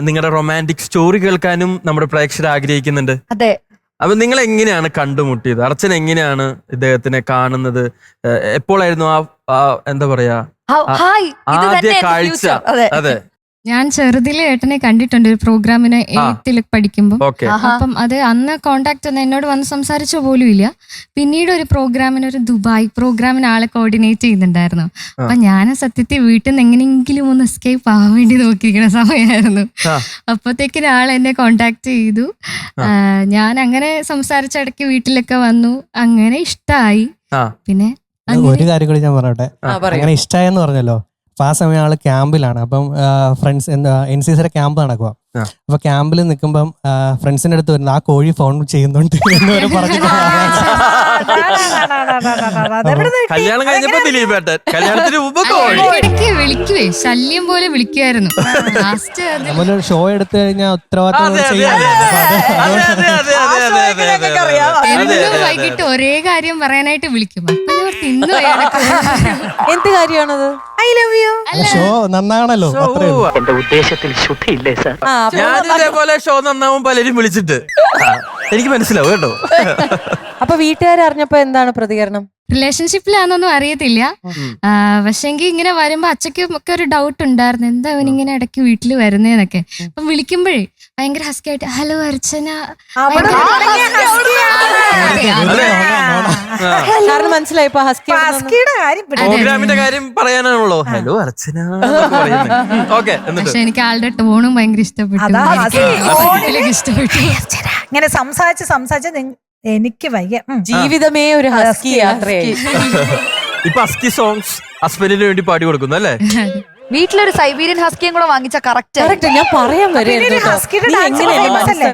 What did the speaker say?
നിങ്ങളുടെ romantic story കേൾക്കാനും നമ്മുടെ പ്രേക്ഷകർ ആഗ്രഹിക്കുന്നുണ്ട്. അതെ. അപ്പൊ നിങ്ങൾ എങ്ങനെയാണ് കണ്ടുമുട്ടിയത്? അർച്ചന എങ്ങനെയാണ് ഇദ്ദേഹത്തിനെ കാണുന്നത്? എപ്പോഴായിരുന്നു എന്താ പറയാ ആദ്യ കാഴ്ച? അതെ, ഞാൻ ചെറുതിലെ ഏട്ടനെ കണ്ടിട്ടുണ്ട് ഒരു പ്രോഗ്രാമിന് 8th പഠിക്കുമ്പോൾ. അപ്പം അത് അന്ന് കോണ്ടാക്ട് ഒന്നും എന്നോട് വന്ന് സംസാരിച്ച പോലും ഇല്ല. പിന്നീട് ഒരു പ്രോഗ്രാമിന്, ഒരു ദുബായ് പ്രോഗ്രാമിന് ആളെ കോർഡിനേറ്റ് ചെയ്യുന്നുണ്ടായിരുന്നു. അപ്പൊ ഞാൻ സത്യത്തിൽ വീട്ടിൽ നിന്ന് എങ്ങനെയെങ്കിലും ഒന്ന് എസ്കേപ്പ് ആവാൻ വേണ്ടി നോക്കിയിരിക്കുന്ന സമയമായിരുന്നു. അപ്പത്തേക്കിന് ആൾ എന്നെ കോണ്ടാക്ട് ചെയ്തു. ഞാൻ അങ്ങനെ സംസാരിച്ചിടയ്ക്ക് വീട്ടിലൊക്കെ വന്നു. അങ്ങനെ ഇഷ്ടമായി. പിന്നെ ഒരു കാര്യം കൂടി ഞാൻ പറയട്ടെ. അങ്ങനെ ഇഷ്ടമായെന്ന് പറഞ്ഞല്ലോ. അപ്പൊ ആ സമയം ആള് ക്യാമ്പിലാണ്. അപ്പം ഫ്രണ്ട്സ് NCCയുടെ ക്യാമ്പ് നടക്കുക. അപ്പൊ ക്യാമ്പിൽ നിൽക്കുമ്പം ഫ്രണ്ട്സിന്റെ അടുത്ത് വരുന്നത് ആ കോഴി ഫോൺ ചെയ്യുന്നുണ്ട് എന്ന് പറഞ്ഞിട്ട് കല്യാണം കഴിഞ്ഞപ്പോ കല്യാണത്തിന് മുമ്പ് വിളിക്കുവേ, ശല്യം പോലെ വിളിക്കുമായിരുന്നു. ലാസ്റ്റ് നമ്മളൊരു ഷോ എടുത്തു കഴിഞ്ഞാൽ ഉത്തരവാദിത്തം എന്നും വൈകിട്ട് ഒരേ കാര്യം പറയാനായിട്ട് വിളിക്കും. അപ്പൊ ഞാൻ ഇന്ന് എന്ത് കാര്യമാണത്? I love you. ഷോ നന്നാണല്ലോ. എന്റെ ഉദ്ദേശത്തിൽ ശുദ്ധിയില്ലേ സാർ? ഞാൻ ഇതേപോലെ ഷോ നന്നാവും പലരും വിളിച്ചിട്ട്. എനിക്ക് മനസ്സിലാവും കേട്ടോ. അപ്പൊ വീട്ടുകാർ അറിഞ്ഞപ്പോ എന്താണ് പ്രതികരണം? റിലേഷൻഷിപ്പിലാണെന്നൊന്നും അറിയത്തില്ല. പക്ഷെങ്കിൽ ഇങ്ങനെ വരുമ്പോ അച്ഛക്കും ഒക്കെ ഒരു ഡൗട്ട് ഉണ്ടായിരുന്നു, എന്താ അവനിങ്ങനെ ഇടയ്ക്ക് വീട്ടിൽ വരുന്നേന്നൊക്കെ. അപ്പം വിളിക്കുമ്പോഴേ ഭയങ്കര ഹസ്കിയായിട്ട് ഹലോ അർച്ചന. കാരണം മനസ്സിലായി പ്രോഗ്രാമിന്റെ കാര്യം പറയാനാണല്ലോ ഹലോ അർച്ചന. പക്ഷെ എനിക്ക് ആളുടെ ടോണും ഭയങ്കര ഇഷ്ടപ്പെട്ടു. ഇങ്ങനെ സംസാരിച്ച് എനിക്ക് വയ്യ. ജീവിതമേ ഒരു ഹസ്കി യാത്രയായി. ഇപ്പൊ ഹസ്കി സോങ്സ് ഹസ്ബൻഡിന് വേണ്ടി പാടി കൊടുക്കുന്നു അല്ലേ? വീട്ടിലൊരു സൈബീരിയൻ ഹസ്കിയും കൂടെ വാങ്ങിച്ച കറക്റ്റ്. ഞാൻ പറയാൻ